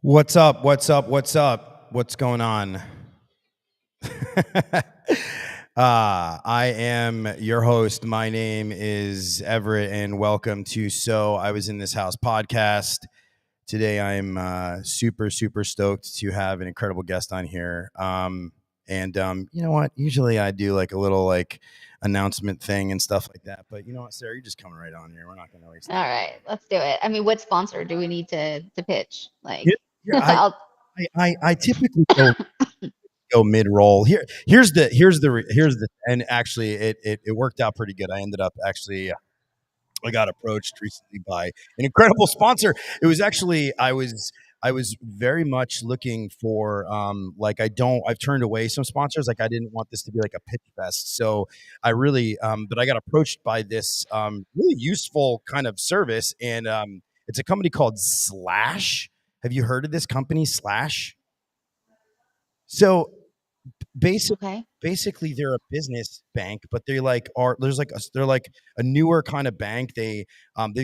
What's up? What's up? What's up? What's going on? I am your host. My name is Everett, and welcome to So I Was in This House podcast. Today, I'm super stoked to have an incredible guest on here. You know what? Usually I do like a little announcement thing and stuff like that. But you know what, Sarah, you're just coming right on here. We're not going to waste time. All right, let's do it. I mean, what sponsor do we need to pitch? Like, Yeah, I typically go mid roll. Here's the and actually it worked out pretty good. I ended up I got approached recently by an incredible sponsor. It was actually I was very much looking for I've turned away some sponsors. Like I didn't want this to be like a pitch fest. So I really but I got approached by this really useful kind of service, and it's a company called Slash. Have you heard of this company, Slash? So basically they're a business bank, but they're like a newer kind of bank. They've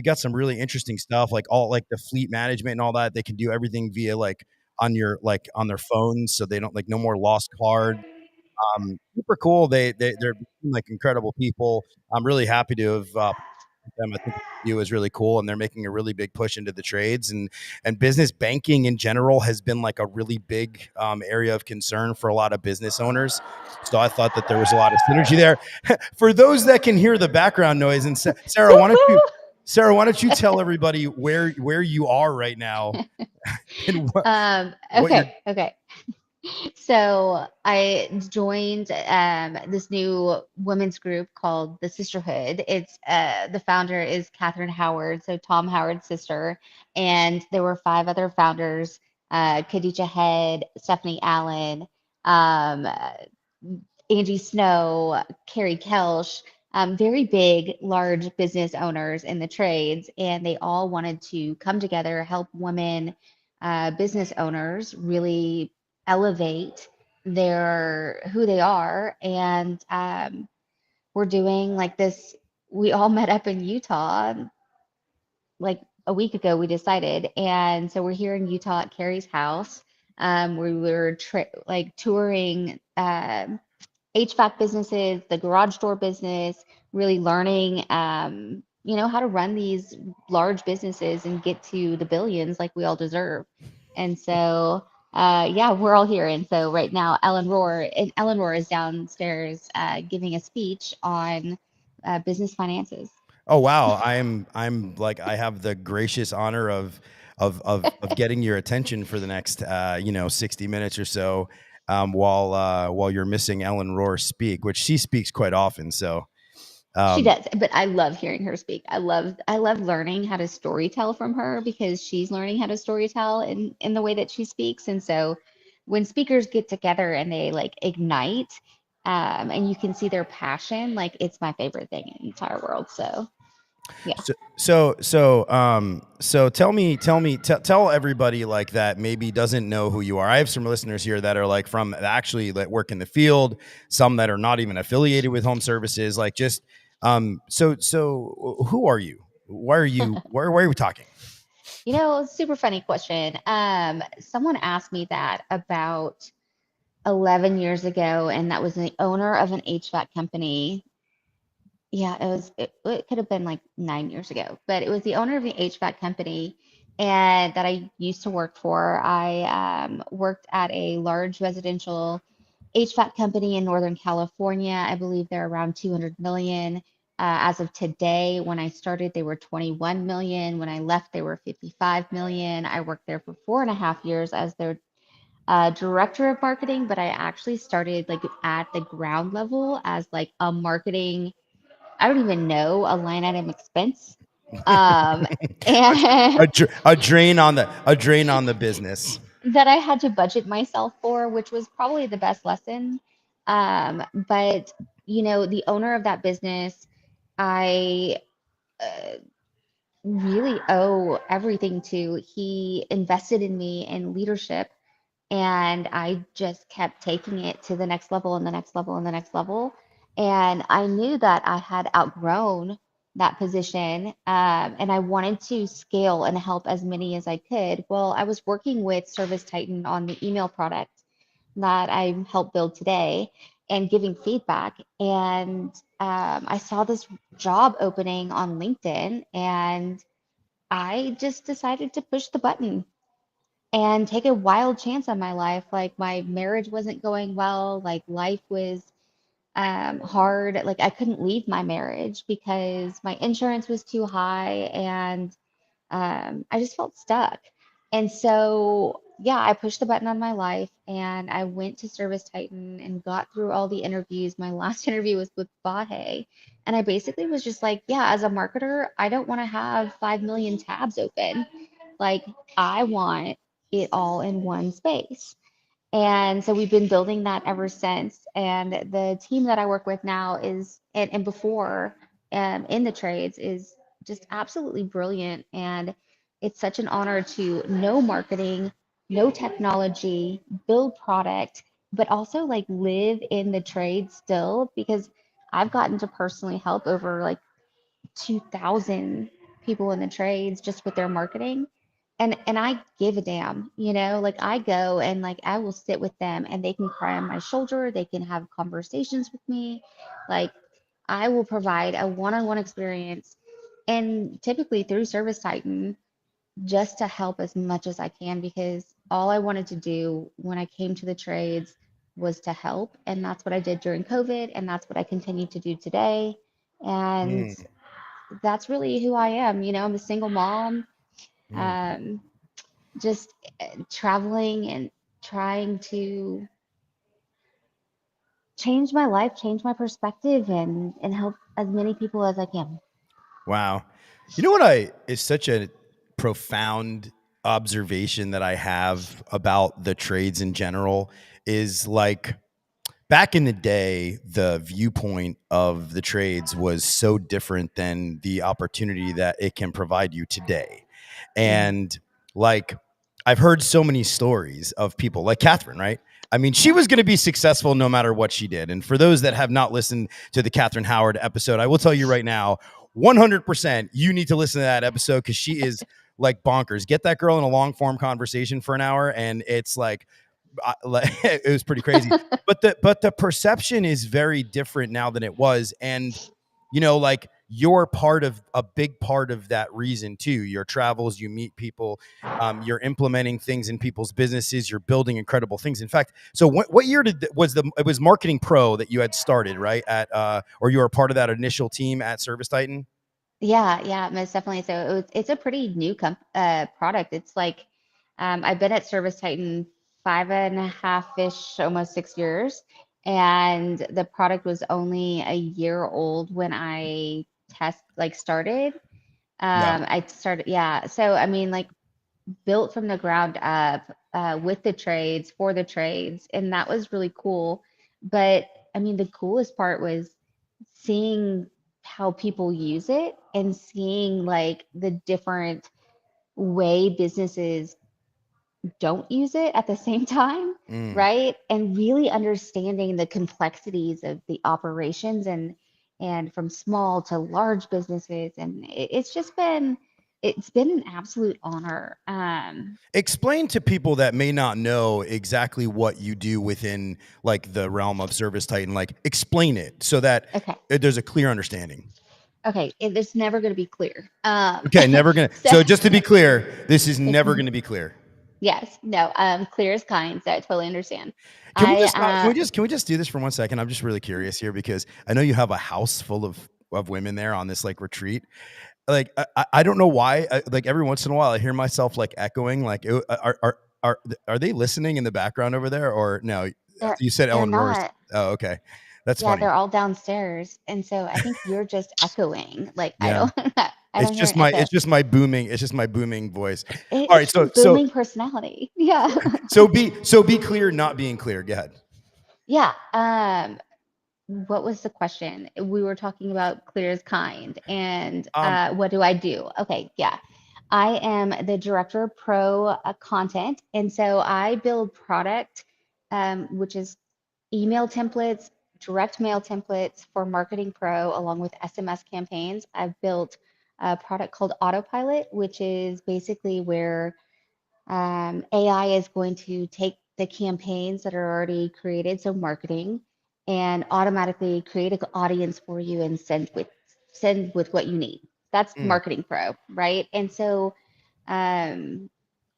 got some really interesting stuff, like all like the fleet management and all that. They can do everything via on their phones, so they don't no more lost card. Super cool. They're like incredible people. I'm really happy to have them. I think you is really cool, and they're making a really big push into the trades, and business banking in general has been like a really big area of concern for a lot of business owners. So I thought that there was a lot of synergy there. For those that can hear the background noise, and Sarah, why don't you tell everybody where you are right now? And okay. So I joined this new women's group called the Sisterhood. It's the founder is Catherine Howard, so Tom Howard's sister, and there were 5 other founders: Khadijah Head, Stephanie Allen, Angie Snow, Carrie Kelsch. Very big, large business owners in the trades, and they all wanted to come together, help women business owners really elevate who they are. And we're doing like this. We all met up in Utah like a week ago, we decided. And so we're here in Utah at Carrie's house. We were touring HVAC businesses, the garage door business, really learning how to run these large businesses and get to the billions like we all deserve. And so, yeah, we're all here. And so right now, Ellen Rohr is downstairs giving a speech on business finances. Oh wow, I'm like I have the gracious honor of getting your attention for the next 60 minutes or so, while you're missing Ellen Rohr speak, which she speaks quite often. So She um, does, but I love hearing her speak. I love learning how to storytell from her because she's learning how to storytell in the way that she speaks. And so when speakers get together and they like ignite, and you can see their passion, like it's my favorite thing in the entire world. So yeah. so tell everybody like that maybe doesn't know who you are. I have some listeners here that are like from actually that work in the field, some that are not even affiliated with home services. Like just so who are you? Why are we talking? Super funny question. Someone asked me that about 11 years ago, and that was the owner of an HVAC company. Yeah, it could have been like 9 years ago, but it was the owner of the HVAC company and that I used to work for. I worked at a large residential HVAC company in Northern California. I believe they're around 200 million. As of today, when I started, they were 21 million. When I left, they were 55 million. I worked there for 4.5 years as their director of marketing, but I actually started like at the ground level as like a marketing, I don't even know, a line item expense. Um, and A drain on the business. that I had to budget myself for, which was probably the best lesson. But the owner of that business, I uh, really owe everything to. He invested in me in leadership, and I just kept taking it to the next level and the next level and the next level. And I knew that I had outgrown that position, and I wanted to scale and help as many as I could. Well, I was working with ServiceTitan on the email product that I helped build today and giving feedback. And I saw this job opening on LinkedIn, and I just decided to push the button and take a wild chance on my life. Like my marriage wasn't going well, like life was hard. Like I couldn't leave my marriage because my insurance was too high, and I just felt stuck. And so, yeah, I pushed the button on my life and I went to Service Titan and got through all the interviews. My last interview was with Bahe. And I basically was just like, yeah, as a marketer, I don't want to have 5 million tabs open. Like, I want it all in one space. And so we've been building that ever since. And the team that I work with now is, and before in the trades, is just absolutely brilliant. And it's such an honor to know marketing, know technology, build product, but also like live in the trade still because I've gotten to personally help over like 2,000 people in the trades just with their marketing. And I give a damn, like I go and like I will sit with them and they can cry on my shoulder, they can have conversations with me. Like I will provide a one-on-one experience and typically through Service Titan just to help as much as I can because all I wanted to do when I came to the trades was to help. And that's what I did during COVID. And that's what I continue to do today. And Mm, that's really who I am. I'm a single mom, mm. um, just traveling and trying to change my life, change my perspective, and help as many people as I can. Wow. You know what I is such a profound observation that I have about the trades in general is like back in the day, the viewpoint of the trades was so different than the opportunity that it can provide you today. Hmm. And like, I've heard so many stories of people like Catherine, right? I mean, she Yeah. was going to be successful no matter what she did. And for those that have not listened to the Catherine Howard episode, I will tell you right now, 100% you need to listen to that episode because she is like bonkers. Get that girl in a long form conversation for an hour, and it's like, it was pretty crazy. But the perception is very different now than it was, and like you're part of a big part of that reason too. Your travels, you meet people, you're implementing things in people's businesses, you're building incredible things. In fact, so what year it was Marketing Pro that you had started, right? At or you were part of that initial team at ServiceTitan? Yeah, yeah, most definitely. So it's a pretty new product. It's like I've been at ServiceTitan 5.5-ish, almost 6 years, and the product was only a year old when I started. Yeah. I started, yeah. So I mean, like built from the ground up with the trades for the trades, and that was really cool. But I mean, the coolest part was seeing how people use it and seeing like the different way businesses don't use it at the same time, Mm. right? And really understanding the complexities of the operations and from small to large businesses. And it's been an absolute honor. Explain to people that may not know exactly what you do within like the realm of ServiceTitan. Like, explain it so that Okay. there's a clear understanding. Okay. It's never going to be clear. Okay, never gonna. So So just to be clear, this is it's never gonna be clear. yes, no, clear as kind. So I totally understand. Can we I just can we just do this for 1 second? I'm just really curious here because I know you have a house full of women there on this like retreat. Like I don't know why. Like every once in a while, I hear myself like echoing. Like are they listening in the background over there or no? You said they're Eleanor's. not. Oh, okay, that's Yeah, funny. they're all downstairs. And so I think you're just echoing. Like I Yeah, don't I don't hear an echo. it's just my booming. It's just my booming voice. All right, It's your so booming personality. Yeah. be clear, not being clear. Go ahead. Yeah. What was the question? We were talking about clear as kind and Um, what do I do? Okay, yeah. I am the director of pro content. And so I build product, which is email templates, direct mail templates for Marketing Pro, along with SMS campaigns. I've built a product called Autopilot, which is basically where AI is going to take the campaigns that are already created, so marketing, and automatically create an audience for you and send with what you need. That's mm, Marketing Pro, right? And so, um,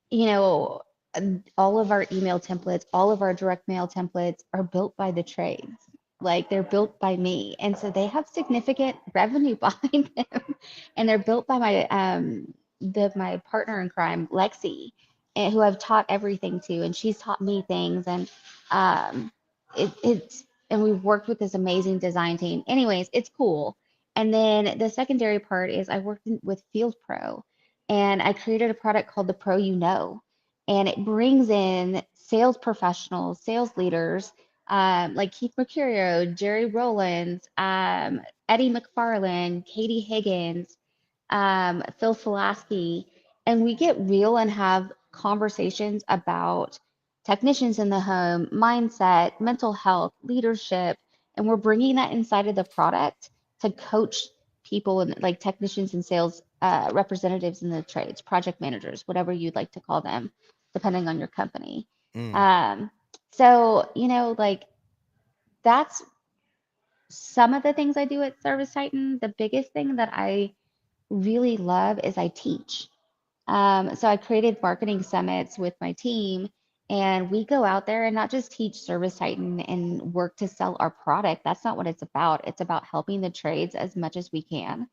you know, all of our email templates, all of our direct mail templates are built by the trades. Like they're built by me. And so they have significant revenue behind them. And they're built by my partner in crime, Lexi, and who I've taught everything to, and she's taught me things. And um it's and we've worked with this amazing design team. Anyways, it's cool. And then the secondary part is I worked with Field Pro and I created a product called the Pro You Know, and it brings in sales professionals, sales leaders, like Keith Mercurio, Jerry Rowlands, Eddie McFarland, Katie Higgins, Phil Fulaski, and we get real and have conversations about technicians in the home, mindset, mental health, leadership, and we're bringing that inside of the product to coach people and like technicians and sales representatives in the trades, project managers, whatever you'd like to call them, depending on your company. mm. Um, so, like that's some of the things I do at Service Titan. The biggest thing that I really love is I teach. So I created marketing summits with my team, and we go out there and not just teach Service Titan and work to sell our product. That's not what it's about. It's about helping the trades as much as we can.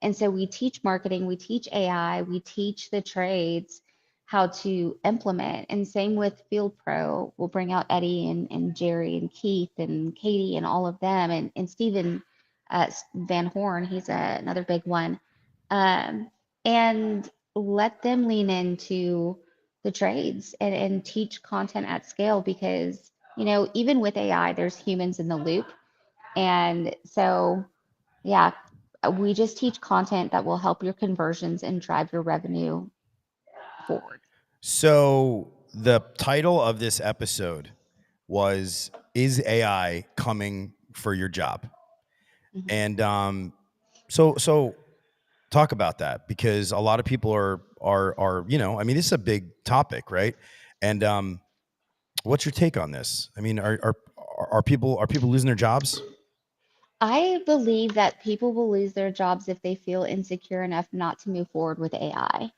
And so we teach marketing, we teach AI, we teach the trades how to implement. And same with Field Pro. We'll bring out Eddie and Jerry and Keith and Katie and all of them, and Stephen Van Horn. He's another big one. And let them lean into the trades and teach content at scale because, even with AI, there's humans in the loop. And so, yeah, we just teach content that will help your conversions and drive your revenue forward. So the title of this episode was "Is AI coming for your job?" Mhm. And so talk about that because a lot of people are I mean, this is a big topic, right? And what's your take on this? I mean, are people losing their jobs? I believe that people will lose their jobs if they feel insecure enough not to move forward with AI.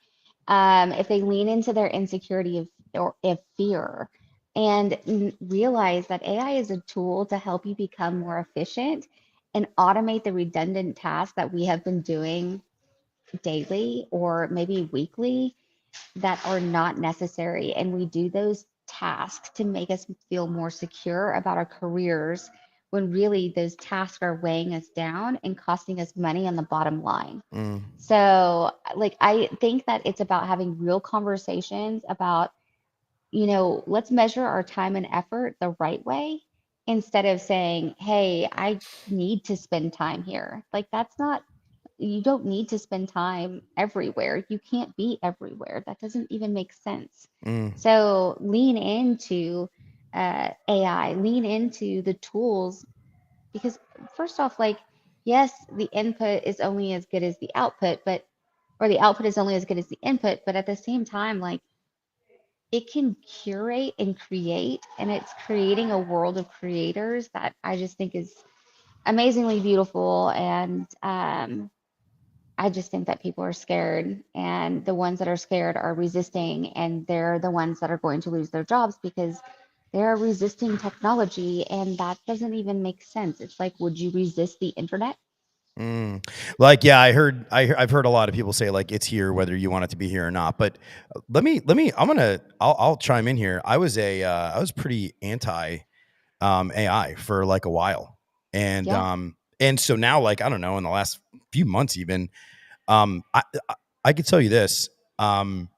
If they lean into their insecurity of fear and realize that AI is a tool to help you become more efficient and automate the redundant tasks that we have been doing daily or maybe weekly that are not necessary. And we do those tasks to make us feel more secure about our careers when really those tasks are weighing us down and costing us money on the bottom line. Mm, So, like, I think that it's about having real conversations about, let's measure our time and effort the right way instead of saying, hey, I need to spend time here. Like, that's not, you don't need to spend time everywhere. You can't be everywhere. That doesn't even make sense. mm, So, lean into AI, lean into the tools because, first off, like, yes, the input is only as good as the output, but or the output is only as good as the input, but at the same time, like it can curate and create, and it's creating a world of creators that I just think is amazingly beautiful. And I just think that people are scared, and the ones that are scared are resisting, and they're the ones that are going to lose their jobs because they're resisting technology, and that doesn't even make sense. It's like, would you resist the internet? mm. Like, yeah, I've heard a lot of people say like it's here whether you want it to be here or not. But I'll chime in here. I was pretty anti AI for like a while, and Yeah. so now, like, I don't know, in the last few months even, um, I I, I could tell you this. Um,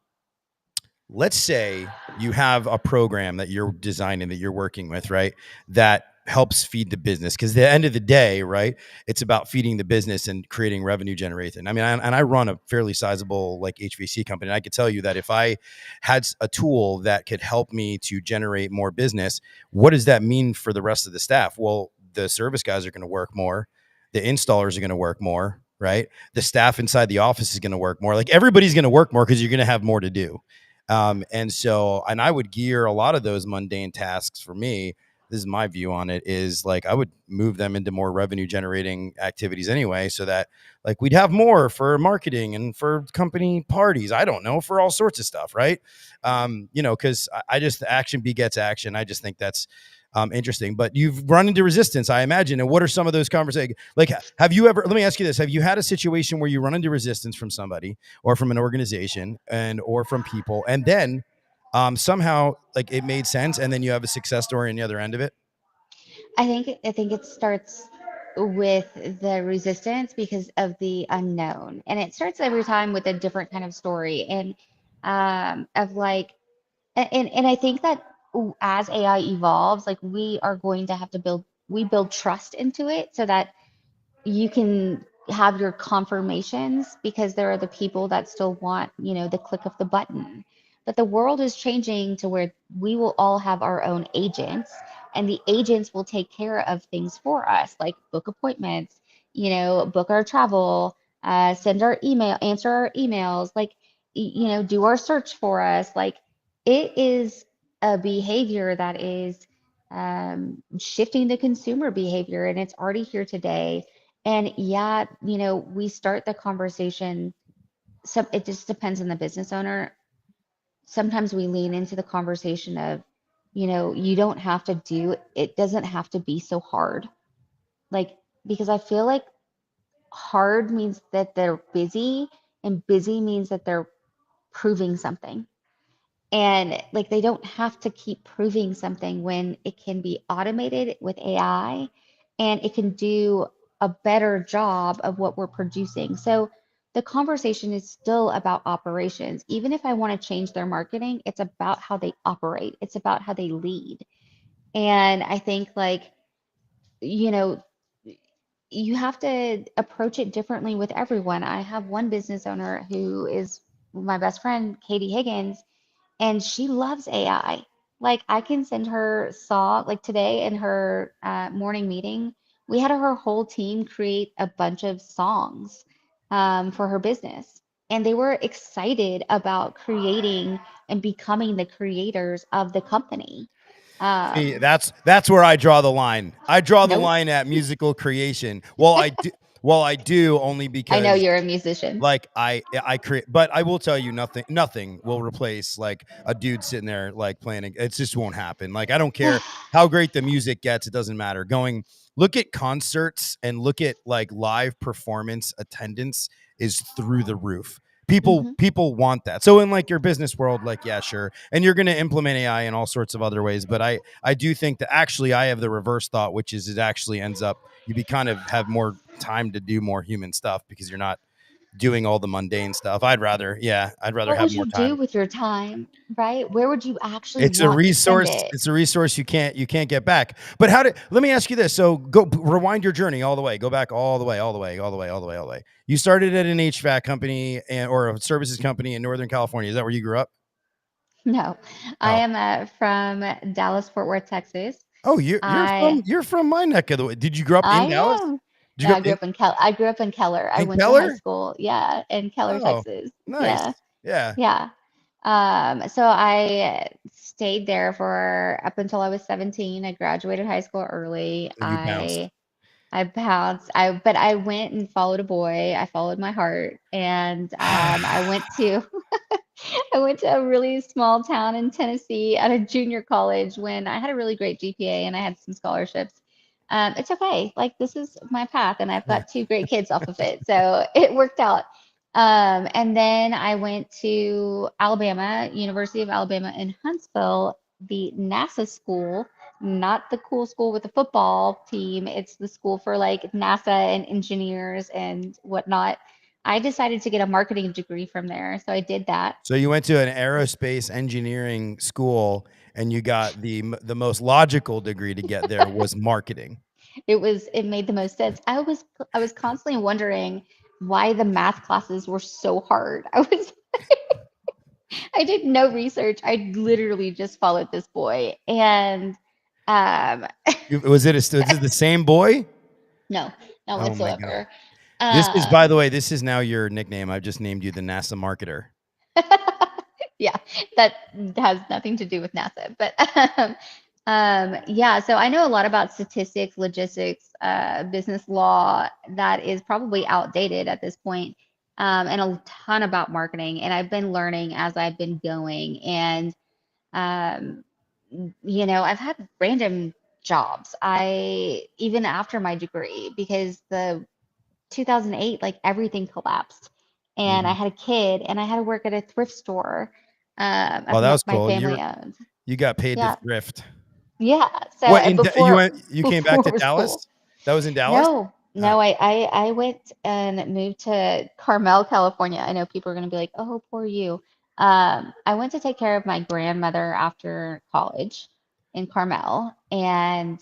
let's say you have a program that you're designing, that you're working with, right? That helps feed the business. Because at the end of the day, right, it's about feeding the business and creating revenue generation. I mean, I run a fairly sizable like HVAC company. And I could tell you that if I had a tool that could help me to generate more business, what does that mean for the rest of the staff? Well, the service guys are going to work more. The installers are going to work more, right? The staff inside the office is going to work more. Like, everybody's going to work more because you're going to have more to do. And I would gear a lot of those mundane tasks for me. This is my view on it, is like I would move them into more revenue generating activities anyway, so that like we'd have more for marketing and for company parties. I don't know, for all sorts of stuff, right? Because I just, action begets action. I just think that's interesting. But you've run into resistance, I imagine. And what are some of those conversations? Like, have you ever? Let me ask you this: have you had a situation where you run into resistance from somebody, or from an organization, and or from people, and then somehow like it made sense, and then you have a success story on the other end of it? I think it starts with the resistance because of the unknown. And it starts every time with a different kind of story. And of like and I think that as AI evolves, like we are going to have to build trust into it so that you can have your confirmations because there are the people that still want, the click of the button. But the world is changing to where we will all have our own agents, and the agents will take care of things for us, like book appointments, book our travel, send our email, answer our emails, like, do our search for us. Like, it is a behavior that is shifting the consumer behavior, and it's already here today. And yeah, we start the conversation. So it just depends on the business owner. Sometimes we lean into the conversation of, you don't have to do it, doesn't have to be so hard. Like, because I feel like hard means that they're busy, and busy means that they're proving something. And like they don't have to keep proving something when it can be automated with AI and it can do a better job of what we're producing. So the conversation is still about operations. Even if I want to change their marketing, it's about how they operate, it's about how they lead. And I think, like, you know, you have to approach it differently with everyone. I have one business owner who is my best friend, Katie Higgins, and she loves AI. Like, I can send her song. Like today in her morning meeting, we had her whole team create a bunch of songs for her business, and they were excited about creating and becoming the creators of the company. See, Um, that's where I draw the line. I draw the nope. line at musical creation. Well, I do only I know because you're a musician. like I create, but I will tell you nothing will replace like a dude sitting there like playing. It just won't happen. Like I don't care how great the music gets, it doesn't matter. Look at concerts and look at like live performance attendance is through the roof. people Hmm. people want that. So in like your business world, like yeah, sure, and you're going to implement AI in all sorts of other ways, but I do think that actually I have the reverse thought, which is it actually ends up you be kind of have more time to do more human stuff because you're not doing all the mundane stuff. I'd rather What have would more you do time. with your time, right? Where would you actually It's a want to spend resource. it? It's a resource you can't get back. But let me ask you this. So go rewind your journey all the way. Go back all the way, all the way, all the way, all the way, all the way. You started at an HVAC company or a services company in Northern California. Is that where you grew up? No, I Oh. am from Dallas, Fort Worth, Texas. Oh, you're from I you're from my neck of the way. Did you grow up in I Dallas? am. Did you No, grow up in I grew up in Keller. I went to high Keller? school, yeah, in Keller, Oh, Texas. Yeah, nice. Yeah. yeah. So I stayed there for up until I was 17. I graduated high school early. And you bounced. I bounced. But I went and followed a boy. I followed my heart, and I went to I went to a really small town in Tennessee at a junior college when I had a really great GPA and I had some scholarships. It's okay. Like, this is my path, and I've got two great kids off of it. So it worked out. And then I went to Alabama, University of Alabama in Huntsville, the NASA school, not the cool school with the football team. It's the school for like NASA and engineers and whatnot. I decided to get a marketing degree from there. So I did that. So you went to an aerospace engineering school and you got the most logical degree to get there was marketing. It made the most sense. I was constantly wondering why the math classes were so hard. I did no research. I literally just followed this boy. And um Was it the same boy? no, not Oh my god. whatsoever. By Um the way, this is now your nickname. I've just named you the NASA marketer. yeah, that has nothing to do with NASA. But yeah, so I know a lot about statistics, logistics, business law that is probably outdated at this point, and a ton about marketing. And I've been learning as I've been going. And um, I've had random jobs. Even after my degree, because the 2008, like everything collapsed. And I Mhm. had a kid and I had to work at a thrift store Oh, that was my cool. family owned. You got paid to Yeah. thrift. Yeah. So What in you before went you came back before to it was cool. Dallas? That was in Dallas? No, Uh, no, I went and moved to Carmel, California. I know people are going to be like, "Oh, poor you." I went to take care of my grandmother after college in Carmel, and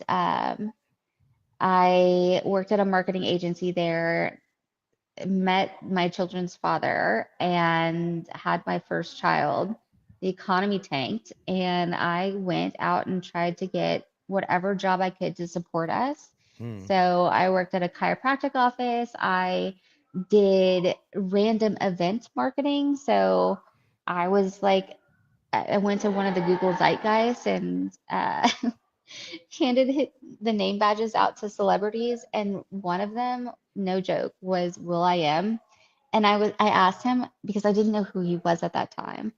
I worked at a marketing agency there, met my children's father, and had my first child. The economy tanked, and I went out and tried to get whatever job I could to support us. hmm. So I worked at a chiropractic office. I did random event marketing. So I was like, I went to one of the Google Zeitgeist and handed the name badges out to celebrities, and one of them, no joke, was Will I Am. And I asked him because I didn't know who he was at that time.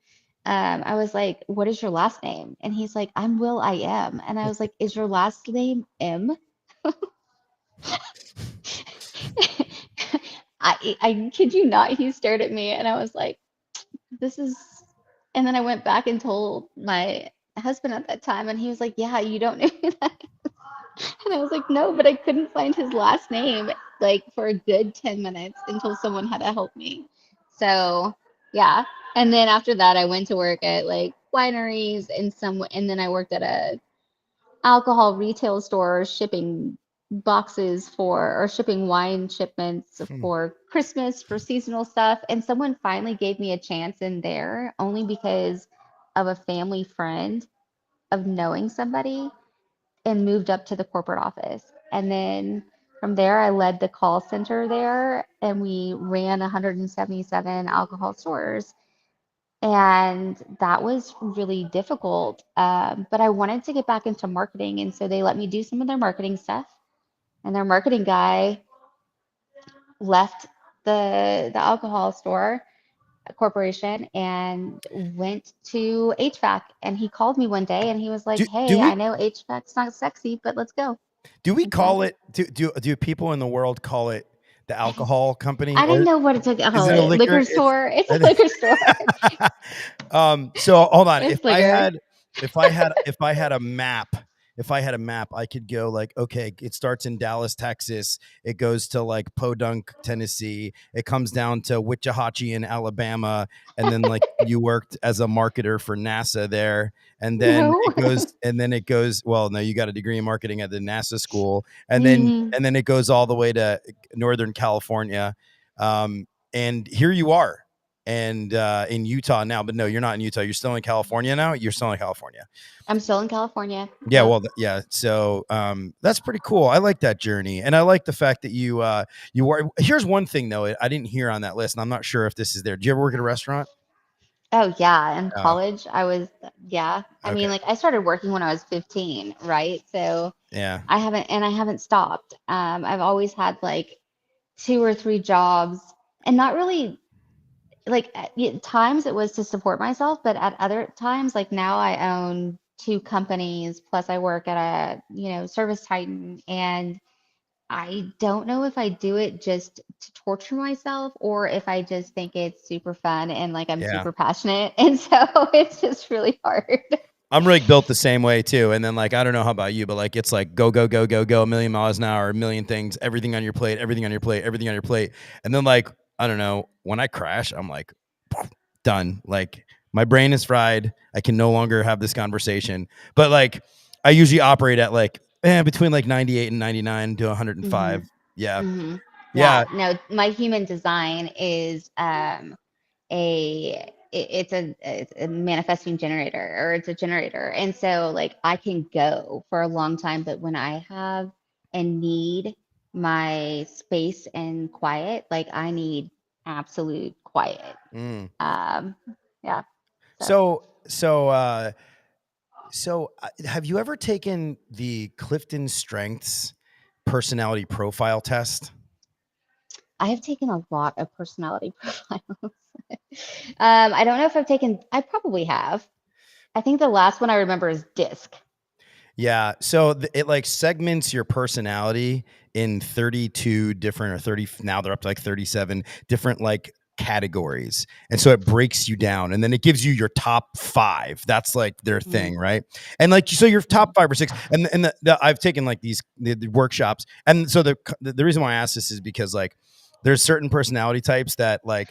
I was like, "What is your last name?" And he's like, "I'm Will I Am." And I was like, "Is your last name M?" I kid you not, he stared at me, and I was like, "This is." And then I went back and told my husband at that time, and he was like, "Yeah, you don't know who that." And I was like, no, but I couldn't find his last name like for a good 10 minutes until someone had to help me. So, yeah. And then after that, I went to work at like wineries and then I worked at a alcohol retail store shipping boxes for or shipping wine shipments Hmm. for Christmas for seasonal stuff. And someone finally gave me a chance in there only because of a family friend of knowing somebody and moved up to the corporate office. And then from there, I led the call center there, and we ran 177 alcohol stores. And that was really difficult. But I wanted to get back into marketing. And so they let me do some of their marketing stuff. And their marketing guy left the alcohol store corporation and went to HVAC. And he called me one day and he was like, Do "Hey, I we know HVAC's not sexy, but let's go." And so call it? Do people in the world call it the alcohol company, I or didn't know what to is call it a it. liquor? Liquor store. It's a liquor store. So hold on. It's liquor. If I had a map, I could go like, okay, it starts in Dallas, Texas. It goes to like Podunk, Tennessee. It comes down to Wichita in Alabama, and then like you worked as a marketer for NASA there, No. and then it goes. Well, no, you got a degree in marketing at the NASA school, Hmm. and then it goes all the way to Northern California. And here you are and in Utah now. But no, you're not in Utah. You're still in California now. You're still in California. I'm still in California. Yeah, Yep. well, yeah. So that's pretty cool. I like that journey, and I like the fact that you were. Here's one thing though, I didn't hear on that list, and I'm not sure if this is there. Did you ever work at a restaurant? Oh yeah, in Oh, college I was, yeah. I mean, okay. like I started working when I was 15, right? So Yeah, I haven't stopped. I've always had like two or three jobs, and not really like times it was to support myself, but at other times, like now I own two companies, plus I work at a, ServiceTitan, and I don't know if I do it just to torture myself or if I just think it's super fun and like I'm yeah. super passionate. And so it's just really hard. I'm really built the same way too. And then like I don't know how about you, but like it's like go go go go go a million miles an hour, a million things, everything on your plate, everything on your plate, everything on your plate. And then like I don't know, when I crash, I'm like done. Like my brain is fried. I can no longer have this conversation. But like I usually operate at like between like 98 and 99 to Hmm. 105. Yeah. Hmm. Yeah. Yeah, no, my human design is it's a manifesting generator, or it's a generator. And so like I can go for a long time, but when I have and need my space and quiet, like I need absolute quiet. Mm. Um, yeah. So So so uh have you ever taken the Clifton Strengths personality profile test? I have taken a lot of personality profiles. I don't know if I probably have. I think the last one I remember is DISC. Yeah. So it like segments your personality in 32 different or 30, now they're up to like 37 different like categories. And so it breaks you down and then it gives you your top five. That's like their Mm, thing, right? And like, so your top mm, five or six. And I've taken like the workshops. And so the reason why I ask this is because like there's certain personality types that like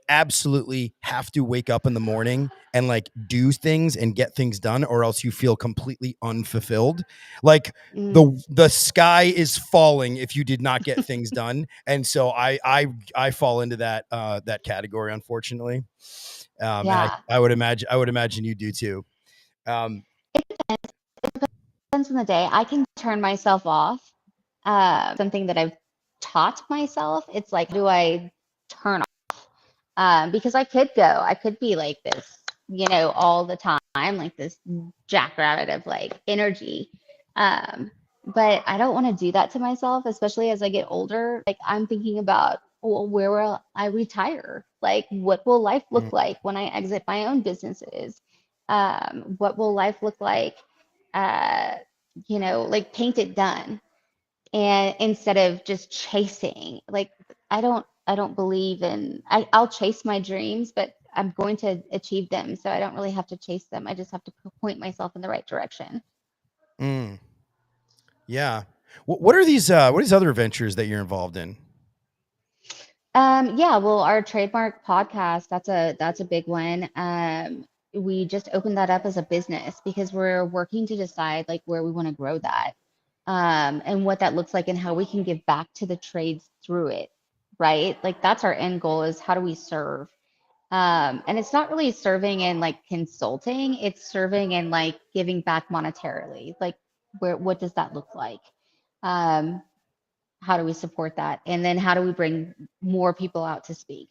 absolutely have to wake up in the morning and like do things and get things done or else you feel completely unfulfilled. Like mm. the sky is falling if you did not get things done. And so I fall into that category, unfortunately. And Yeah. I would imagine you do too. Um Depends on the day. I can turn myself off. Something that I've taught myself. It's like, do I turn off? Because I could be like this, all the time, like this jackrabbit of like energy. Um, but I don't want to do that to myself, especially as I get older. Like I'm thinking about, well, where will I retire? Like, what will life mm, look like when I exit my own businesses? What will life look like? Uh, like paint it done, and instead of just chasing, like I don't believe in, I'll chase my dreams, but I'm going to achieve them, so I don't really have to chase them. I just have to point myself in the right direction. mm, yeah. What are these other ventures that you're involved in? Yeah, well, our trademark podcast, that's a big one. We just opened that up as a business because we're working to decide like where we want to grow that, and what that looks like and how we can give back to the trades through it, right? Like that's our end goal, is how do we serve? And it's not really serving in like consulting, it's serving in like giving back monetarily. Like what does that look like? How do we support that? And then how do we bring more people out to speak?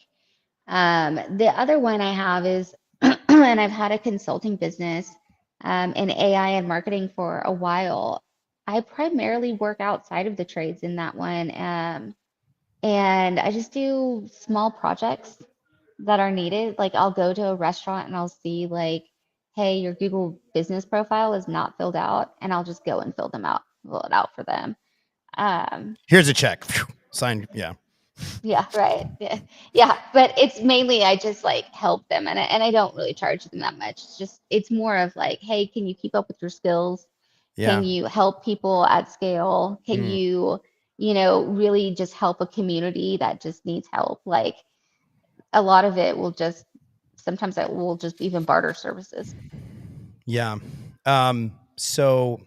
The other one I have is, and I've had a consulting business in AI and marketing for a while. I primarily work outside of the trades in that one. And I just do small projects that are needed. Like I'll go to a restaurant and I'll see like, hey, your Google business profile is not filled out, and I'll just go and fill it out for them. Um, Here's a check. Signed. Yeah. yeah, right. Yeah. Yeah, but it's mainly I just like help them, and I don't really charge them that much. It's more of like, hey, can you keep up with your skills? Can Yeah. you help people at scale? Can Mm. you, really just help a community that just needs help? Like a lot of it will just sometimes it will just even barter services. Yeah. So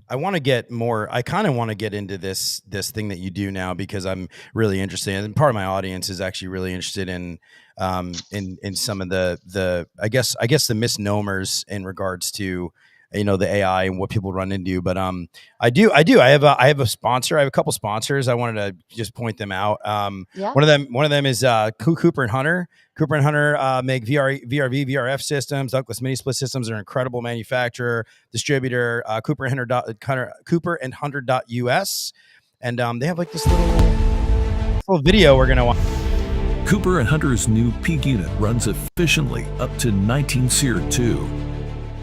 I kind of want to get into this thing that you do now, because I'm really interested, and part of my audience is actually really interested in some of the I guess the misnomers in regards to, the AI and what people run into. But I have a sponsor. I have a couple sponsors. I wanted to just point them out. Yeah. One of them is Cooper and Hunter. Cooper and Hunter make VRV, VRF systems. Douglas Mini Split Systems are an incredible manufacturer, distributor. Cooper and Hunter.us, and they have like this little video we're gonna watch. Cooper and Hunter's new peak unit runs efficiently up to 19 SEER 2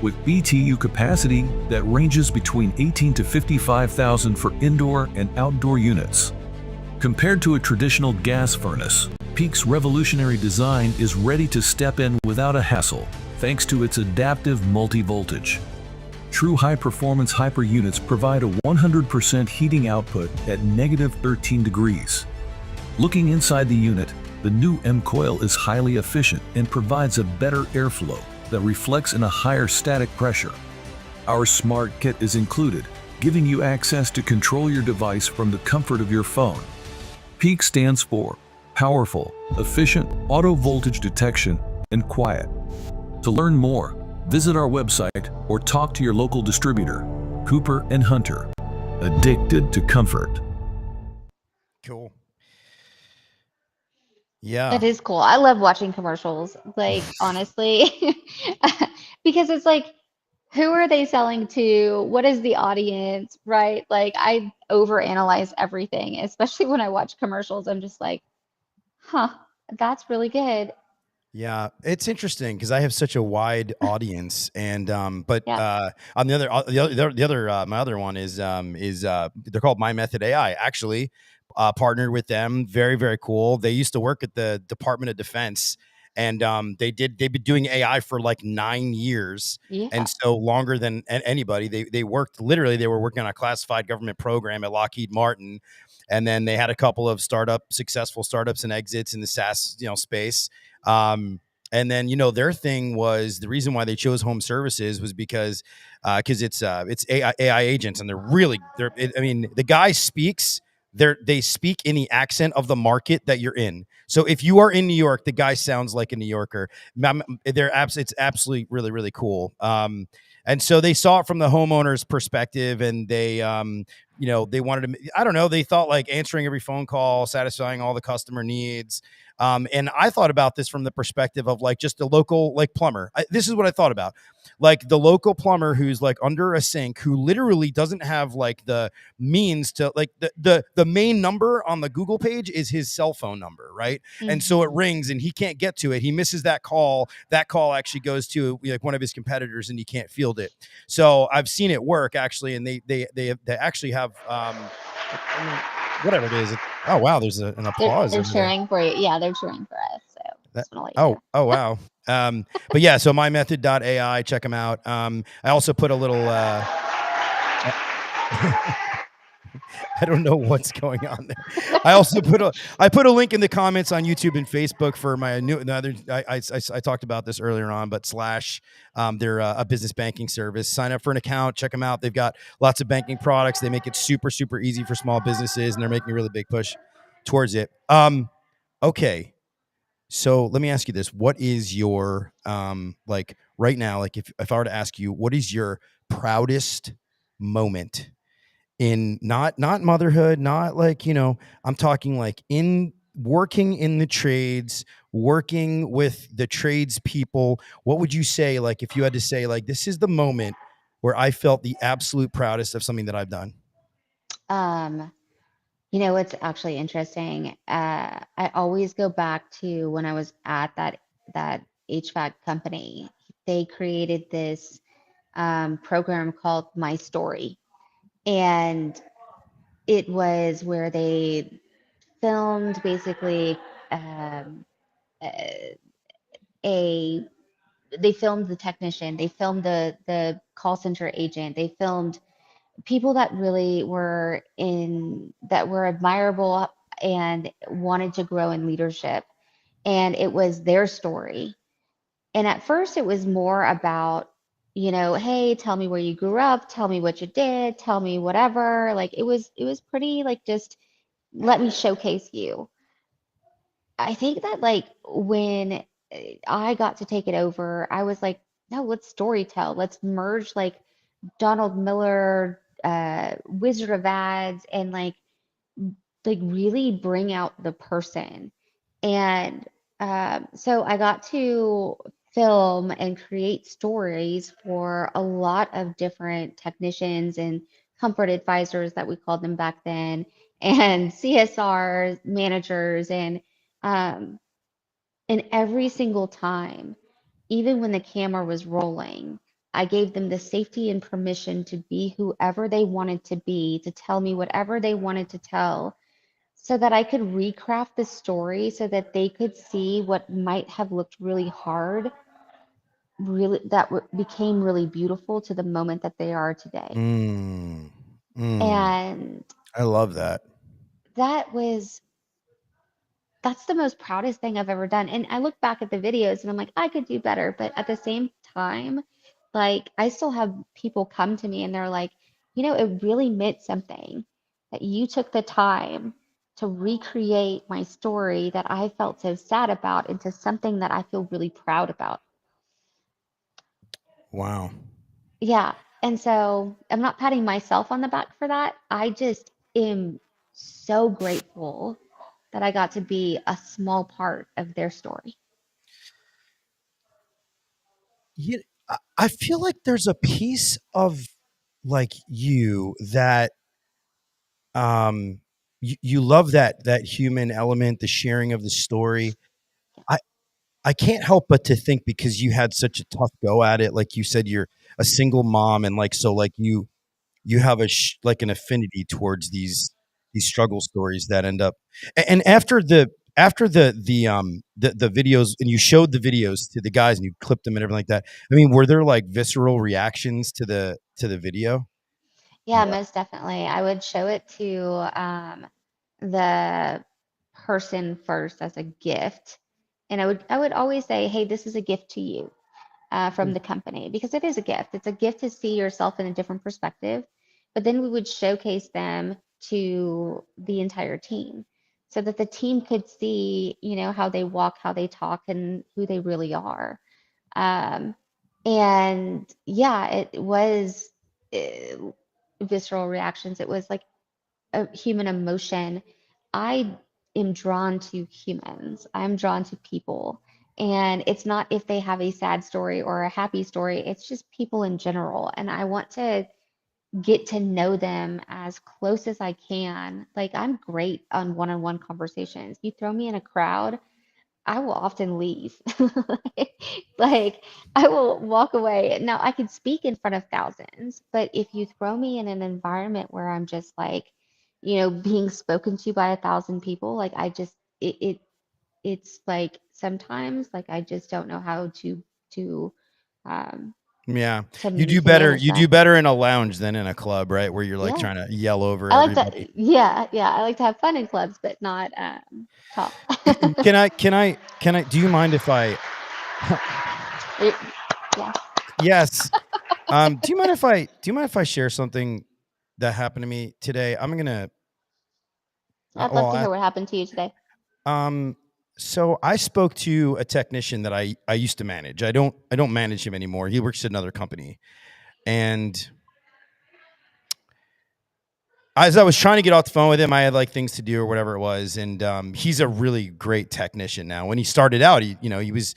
with BTU capacity that ranges between 18 to 55,000 for indoor and outdoor units. Compared to a traditional gas furnace, Peak's revolutionary design is ready to step in without a hassle, thanks to its adaptive multi-voltage. True high-performance hyper units provide a 100% heating output at negative 13 degrees. Looking inside the unit, the new M-Coil is highly efficient and provides a better airflow that reflects in a higher static pressure. Our Smart Kit is included, giving you access to control your device from the comfort of your phone. Peak stands for powerful, efficient, auto voltage detection, and quiet. To learn more, visit our website or talk to your local distributor. Cooper and Hunter, addicted to comfort. Cool. It Yeah. is cool. I love watching commercials, like honestly, because it's like, who are they selling to? What is the audience, right? Like I overanalyze everything, especially when I watch commercials. I'm just like, huh, that's really good. Yeah, it's interesting because I have such a wide audience, and but Yeah. on my other one is they're called My Method AI. Actually, partnered with them. Very, very cool. They used to work at the Department of Defense, and they've been doing AI for like 9 years, and Yeah. so longer than anybody. They worked literally. They were working on a classified government program at Lockheed Martin, and then they had a couple of successful startups and exits in the SaaS space. um, and then their thing was, the reason why they chose home services was because it's AI agents, and I mean, the guy speaks. They speak in the accent of the market that you're in. So if you are in New York, the guy sounds like a New Yorker. It's absolutely really, really cool. And so they saw it from the homeowner's perspective, and they wanted to, I don't know, they thought like answering every phone call, satisfying all the customer needs. And I thought about this from the perspective of like just a local like plumber. This is what I thought about. Like the local plumber who's like under a sink, who literally doesn't have like the means to, like, the main number on the Google page is his cell phone number, right? And so it Hmm. rings and he can't get to it. He misses that call. That call actually goes to like one of his competitors, and he can't field it. So I've seen it work actually, and they actually have I mean, whatever it is. Oh wow, there's an applause They're over there. cheering for you. Yeah, they're cheering for us. So That, just want to let you oh know. oh wow. But yeah, so mymethod.ai, check them out. I also put a little I don't know what's going on there. I put a link in the comments on YouTube and Facebook for my new another. I talked about this earlier on, but Slash, they're a business banking service. Sign up for an account, check them out. They've got lots of banking products. They make it super super easy for small businesses, and they're making a really big push towards it. Okay, so let me ask you this: what is your like right now? Like if I were to ask you, what is your proudest moment in not motherhood, not like, I'm talking like in working in the trades, working with the trades people, what would you say, like, if you had to say, like, this is the moment where I felt the absolute proudest of something that I've done? What's actually interesting? I always go back to when I was at that HVAC company. They created this program called My Story, and it was where they filmed basically um, a they filmed the technician, they filmed the call center agent, they filmed people that really were admirable and wanted to grow in leadership, and it was their story. And at first it was more about, hey, tell me where you grew up, tell me what you did, tell me whatever. Like it was pretty like just let me showcase you. I think that like when I got to take it over, I was like, no, let's story tell. Let's merge like Donald Miller, Wizard of Ads, and like really bring out the person. And so I got to film and create stories for a lot of different technicians and comfort advisors that we called them back then, and CSR managers, um, and every single time, even when the camera was rolling, I gave them the safety and permission to be whoever they wanted to be, to tell me whatever they wanted to tell, so that I could recraft the story so that they could see what might have looked really hard, really became really beautiful to the moment that they are today. And I love that. that was that's the most proudest thing I've ever done. And I look back at the videos and I'm like, I could do better. But at the same time, like I still have people come to me and they're like, it really meant something that you took the time to recreate my story that I felt so sad about into something that I feel really proud about. Wow. Yeah. And so I'm not patting myself on the back for that. I just am so grateful that I got to be a small part of their story. Yeah, I feel like there's a piece of like you that you love that human element, the sharing of the story. I I can't help but to think, because you had such a tough go at it, like you said, you're a single mom, and like so like you have like an affinity towards these struggle stories that end up, and after the videos, and you showed the videos to the guys and you clipped them and everything like that. I mean, were there like visceral reactions to the video? Yeah, most definitely. I would show it to the person first as a gift. And I would always say, hey, this is a gift to you from the company, because it is a gift. It's a gift to see yourself in a different perspective. But then we would showcase them to the entire team so that the team could see, how they walk, how they talk, and who they really are. Um, and yeah, it was uh, visceral reactions. It was like a human emotion. I am drawn to humans. I'm drawn to people. And it's not if they have a sad story or a happy story, it's just people in general. And I want to get to know them as close as I can. Like, I'm great on one on one conversations. You throw me in a crowd, I will often leave. Like, I will walk away. Now, I could speak in front of thousands, but if you throw me in an environment where I'm just like, being spoken to by 1,000 people, like it's like sometimes like I just don't know how to um Yeah, to manage you do that. better in a lounge than in a club, right? Where you're like Yeah. trying to yell over I like everybody. that. Yeah, yeah. I like to have fun in clubs, but not talk. Can I do you mind if I Yeah. yes. Do you mind if I share something that happened to me today? I'm gonna I'd love well, to hear what happened to you today. um so I spoke to a technician that I used to manage. I don't manage him anymore. He works at another company. And as I was trying to get off the phone with him, I had like things to do or whatever it was, and he's a really great technician now. When he started out, he was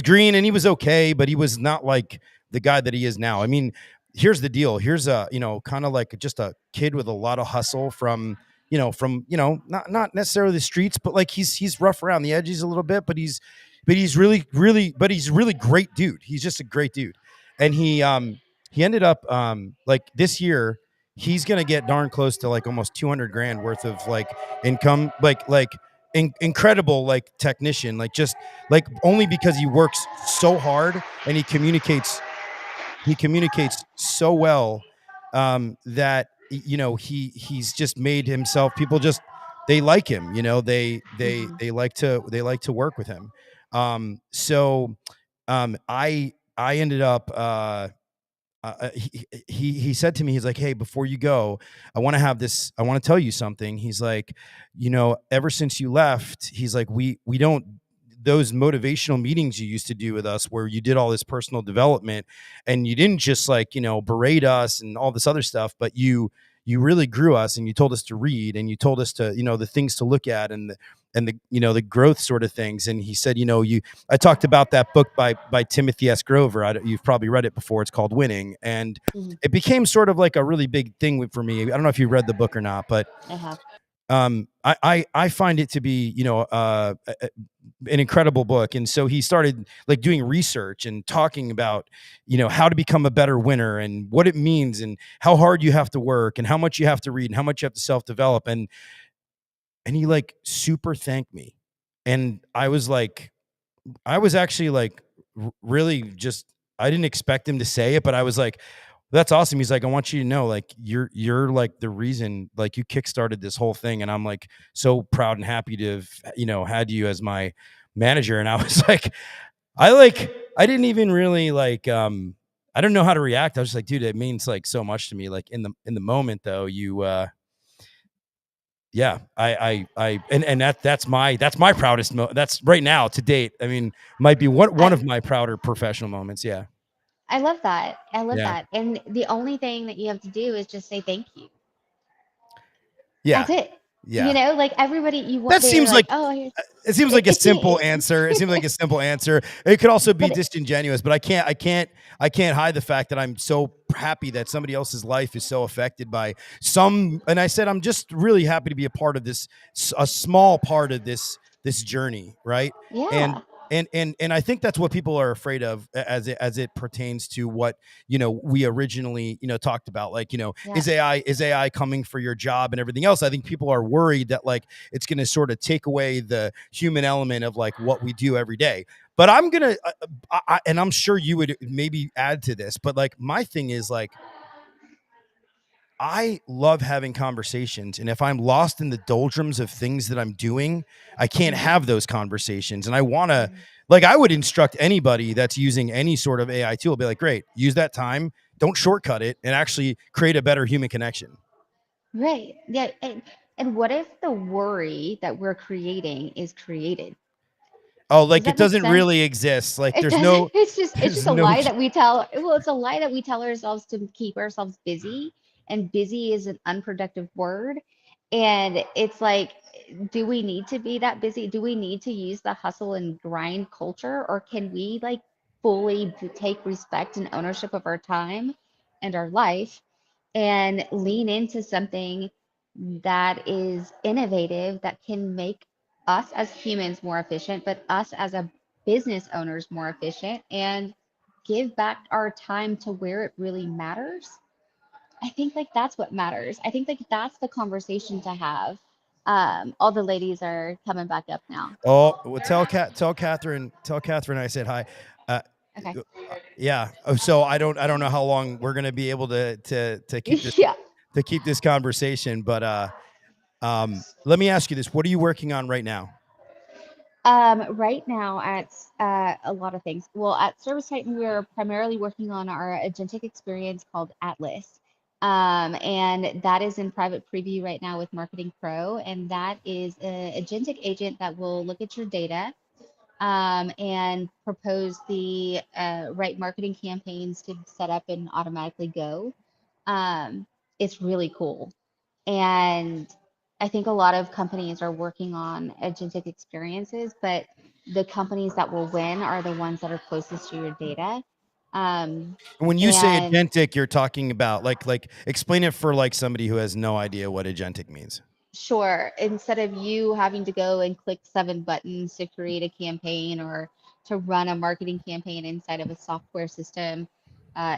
green and he was okay, but he was not like the guy that he is now. I mean, here's the deal. Here's a kind of like just a kid with a lot of hustle from not necessarily the streets, but like he's rough around the edges a little bit, but he's really great dude. He's just a great dude, and he ended up like this year he's gonna get darn close to like almost 200 grand worth of like income, incredible like technician, like just like only because he works so hard and he communicates so well that he's just made himself, people just they like him, Hmm. they like to work with him. I ended up he said to me, he's like, hey, before you go, I want to tell you something. He's like, ever since you left, he's like, we don't, those motivational meetings you used to do with us where you did all this personal development and you didn't just like berate us and all this other stuff, but you really grew us and you told us to read and you told us to the things to look at and the growth sort of things. And he said, I talked about that book by Timothy S. Grover. You've probably read it before. It's called Winning, and Hmm. it became sort of like a really big thing for me. I don't know if you read the book or not, but I have. I find it to be an incredible book. And so he started like doing research and talking about how to become a better winner and what it means and how hard you have to work and how much you have to read and how much you have to self develop. And he like super thanked me, and I was actually like really just, I didn't expect him to say it, but I was like, that's awesome. He's like, I want you to know, like, you're like the reason, like, you kickstarted this whole thing, and I'm like so proud and happy to have had you as my manager. And I was I didn't even really I don't know how to react. I was just like, dude, it means like so much to me. Like in the moment though, yeah, and that's my proudest that's right now to date. I mean, might be one I of my prouder professional moments. Yeah. I love that. I love Yeah. that. And the only thing that you have to do is just say thank you. Yeah. That's it. Yeah. Like everybody, you want, That they're seems like, like oh, here's, it seems like a simple it, answer. It seems like a simple answer. It could also be but disingenuous, but I can't hide the fact that I'm so happy that somebody else's life is so affected by some. And I said I'm just really happy to be a part of this, a small part of this journey, right? And yeah, and I think that's what people are afraid of as it pertains to what we originally talked about. Like yeah, is AI coming for your job and everything else? I think people are worried that like it's going to sort of take away the human element of like what we do every day. But I'm gonna, and I'm sure you would maybe add to this, but like my thing is like I love having conversations, and if I'm lost in the doldrums of things that I'm doing, I can't hmm, have those conversations. And I want to, hmm, like, I would instruct anybody that's using any sort of AI tool, be like, great, use that time, don't shortcut it, and actually create a better human connection. right, yeah. And what if the worry that we're creating is created? Oh, Does like it that make doesn't sense? really exist. Like It there's doesn't, no, it's there's just a no. lie that we tell. Well, it's a lie that we tell ourselves to keep ourselves busy, and busy is an unproductive word. And it's like, do we need to be that busy? Do we need to use the hustle and grind culture, or can we like fully take respect and ownership of our time and our life and lean into something that is innovative, that can make us as humans more efficient, but us as a business owners more efficient, and give back our time to where it really matters? I think like that's what matters. I think like that's the conversation to have. All the ladies are coming back up now. Oh, well, tell Catherine I said hi. Uh, Okay. yeah. Oh, so I don't know how long we're gonna be able to keep this Yeah. conversation, but let me ask you this: what are you working on right now? Right now at a lot of things. Well, at ServiceTitan, we're primarily working on our agentic experience called Atlas. And that is in private preview right now with Marketing Pro. And that is an agentic agent that will look at your data and propose the right marketing campaigns to set up and automatically go. Um, it's really cool. And I think a lot of companies are working on agentic experiences, but the companies that will win are the ones that are closest to your data. When you say And agentic, you're talking about like explain it for like somebody who has no idea what agentic means. sure, instead of you having to go and click 7 buttons to create a campaign or to run a marketing campaign inside of a software system,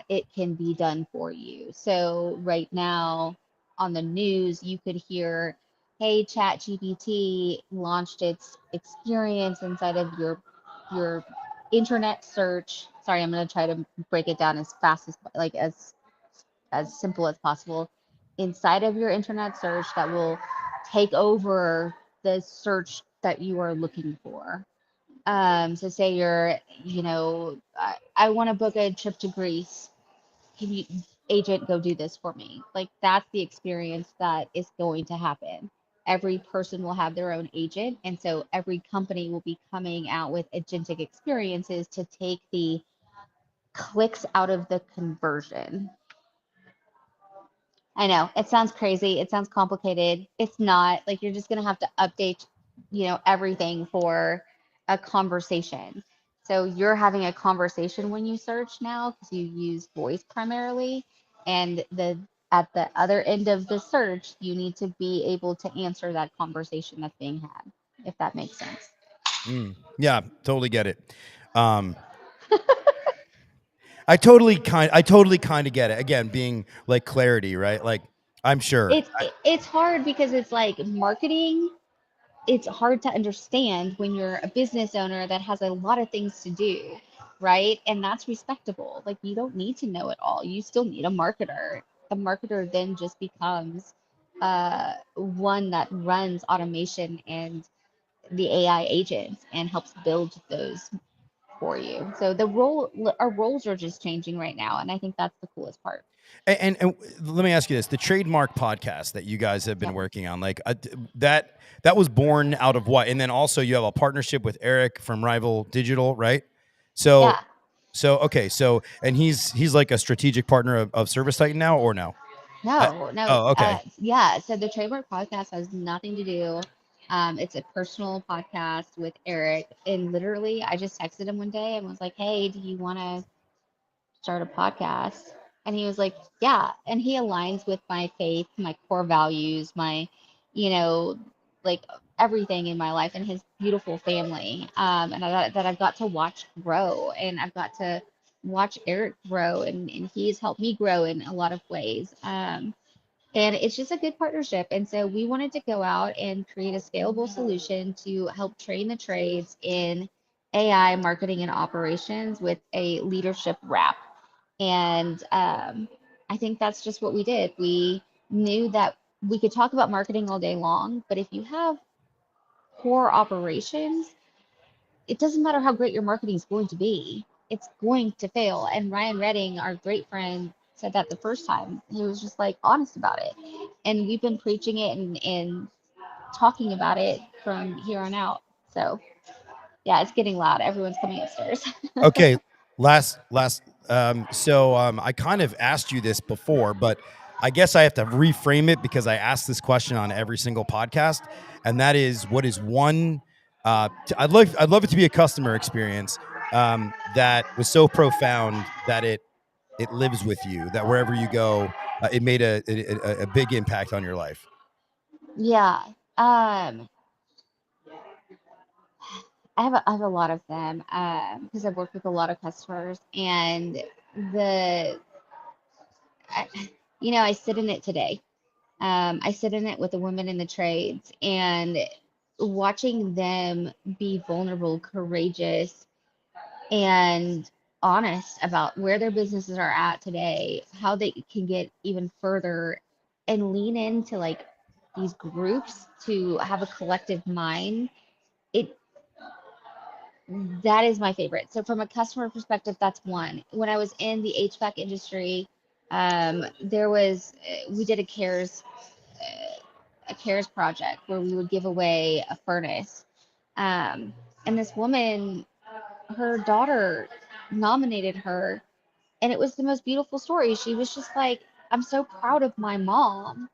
it can be done for you. So right now on the news, you could hear, "Hey, ChatGPT launched its experience inside of your internet search." Sorry, I'm going to try to break it down as fast as like as simple as possible. Inside of your internet search that will take over the search that you are looking for. So say you're, I want to book a trip to Greece. Can you, agent, go do this for me? Like that's the experience that is going to happen. Every person will have their own agent. And so every company will be coming out with agentic experiences to take the clicks out of the conversion. I know it sounds crazy. It sounds complicated. It's not. Like you're just going to have to update, everything for a conversation. So you're having a conversation when you search now because you use voice primarily. And at the other end of the search, you need to be able to answer that conversation that's being had, if that makes sense. Yeah, totally get it. I totally kind of get it. Again, being like clarity, right? Like I'm sure. It's hard because it's like marketing. It's hard to understand when you're a business owner that has a lot of things to do, right? And that's respectable. Like you don't need to know it all. You still need a marketer. The marketer then just becomes one that runs automation and the AI agents and helps build those for you. So our roles are just changing right now, and I think that's the coolest part. And let me ask you this: the trademark podcast that you guys have been Yep. working on, like that was born out of what? And then also you have a partnership with Eric from Rival Digital, right? So, Yeah. okay, and he's like a strategic partner of ServiceTitan now, or no? No. Oh, okay. Yeah. So the Trademark podcast has nothing to do. It's a personal podcast with Eric, and literally, I just texted him one day and was like, "Hey, do you want to start a podcast?" And he was like, "Yeah." And he aligns with my faith, my core values, my, you know, like everything in my life, and his beautiful family. And I've got to watch grow, and I've got to watch Eric grow, and he's helped me grow in a lot of ways. And it's just a good partnership. And so we wanted to go out and create a scalable solution to help train the trades in AI marketing and operations with a leadership wrap. And I think that's just what we did. We knew that we could talk about marketing all day long, but if you have poor operations, it doesn't matter how great your marketing is going to be, it's going to fail. And Ryan Redding, our great friend, said that the first time. He was just like honest about it. And we've been preaching it and talking about it from here on out. So yeah, it's getting loud. Everyone's coming upstairs. Okay, last I kind of asked you this before, but I guess I have to reframe it because I ask this question on every single podcast, and that is, what is one I'd love it to be a customer experience that was so profound that it lives with you, that wherever you go, it made a big impact on your life. Yeah. I have a lot of them because I've worked with a lot of customers, and the I, I sit in it today. I sit in it with the women in the trades, and watching them be vulnerable, courageous, and honest about where their businesses are at today, how they can get even further, and lean into like these groups to have a collective mind. It That is my favorite. So from a customer perspective, that's one. When I was in the HVAC industry, we did a cares project where we would give away a furnace. And this woman, her daughter nominated her, and it was the most beautiful story. She was just like, "I'm so proud of my mom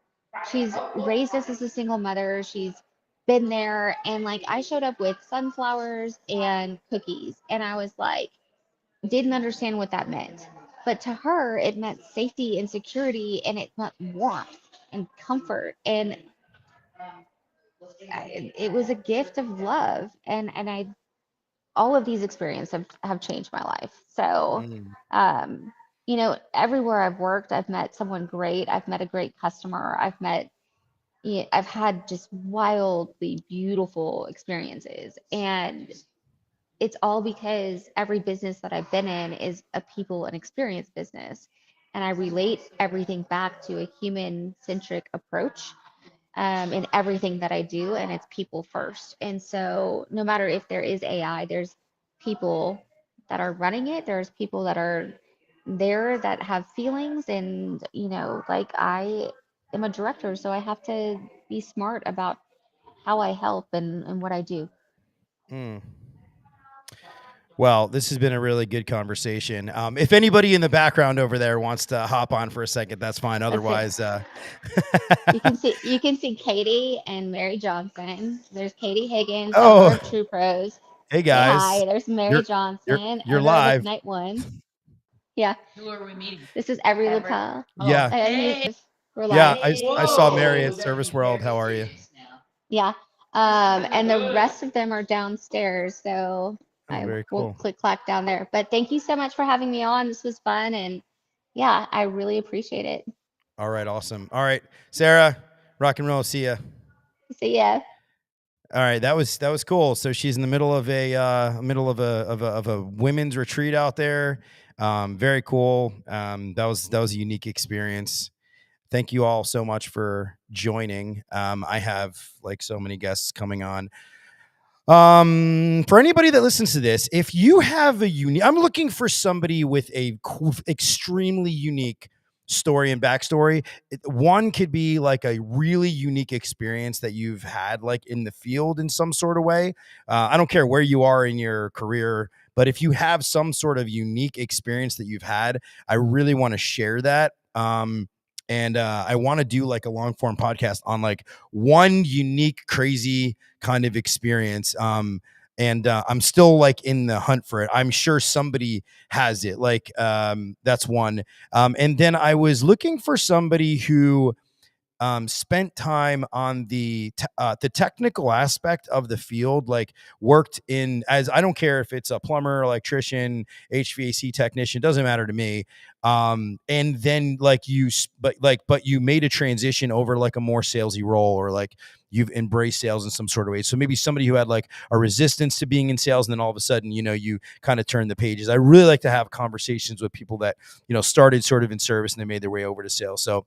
she's raised us as a single mother. She's been there, and like I showed up with sunflowers and cookies, and I was like, didn't understand what that meant. But to her, it meant safety and security, and it meant warmth and comfort, and it was a gift of love. And I all of these experiences have changed my life. So, Mm. everywhere I've worked, I've met someone great. I've met a great customer. I've had just wildly beautiful experiences. And it's all because every business that I've been in is a people and experience business. And I relate everything back to a human centric approach in everything that I do, and it's people first. And so, no matter if there is AI, there's people that are running it, there's people that are there that have feelings, and like I am a director, so I have to be smart about how I help and what I do. Mm. Well, this has been a really good conversation. If anybody in the background over there wants to hop on for a second, that's fine. Otherwise, You can see Katie and Mary Johnson. There's Katie Higgins, owner oh, of True Pros. hey Say hi. guys, There's Mary you're you're Johnson, you're owner of live. Ignite One. Yeah. Who are we meeting? This is Every Lapel. Yeah, We're yeah. live. I saw Mary at Service World. How are you? Yeah. And the rest of them are downstairs. So Oh, I very will cool. click clack down there. But thank you so much for having me on. This was fun. And yeah, I really appreciate it. All right, awesome. All right, Sarah, rock and roll. See ya. See ya. All right, that was cool. So she's in the middle of a women's retreat out there. Very cool. That was a unique experience. Thank you all so much for joining. I have like so many guests coming on. For anybody that listens to this, if you have I'm looking for somebody with a extremely unique story and backstory. One could be like a really unique experience that you've had like in the field in some sort of way. I don't care where you are in your career, but if you have some sort of unique experience that you've had, I really want to share that. And I want to do like a long form podcast on like one unique, crazy kind of experience. And I'm still like in the hunt for it. I'm sure somebody has it. Like that's one. And then I was looking for somebody who spent time on the technical aspect of the field, like worked in as I don't care if it's a plumber, electrician, HVAC technician, doesn't matter to me. And then like but you made a transition over like a more salesy role, or like you've embraced sales in some sort of way. So maybe somebody who had like a resistance to being in sales, and then all of a sudden, you kind of turn the pages. I really like to have conversations with people that, started sort of in service and they made their way over to sales. So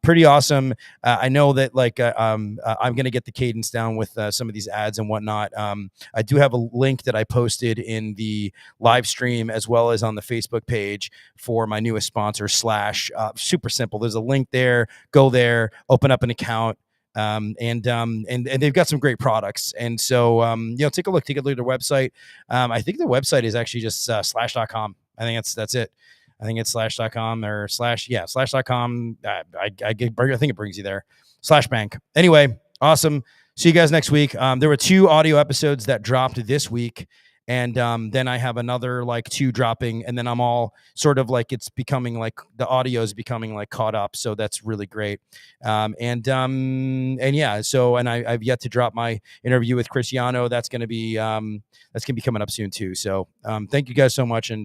pretty awesome. I know that I'm going to get the cadence down with some of these ads and whatnot. I do have a link that I posted in the live stream as well as on the Facebook page for my newest sponsor, Slash. Super simple. There's a link there. Go there, open up an account. And they've got some great products. And so, take a look at their website. I think the website is actually just slash.com. I think that's it. I think it's slash.com or slash.com. I think it brings you there. /bank. Anyway, awesome. See you guys next week. There were 2 audio episodes that dropped this week. And then I have another like 2 dropping, and then I'm all sort of like it's becoming like the audio is becoming like caught up. So that's really great. And yeah, so and I've yet to drop my interview with Cristiano. That's gonna be coming up soon too. So thank you guys so much, and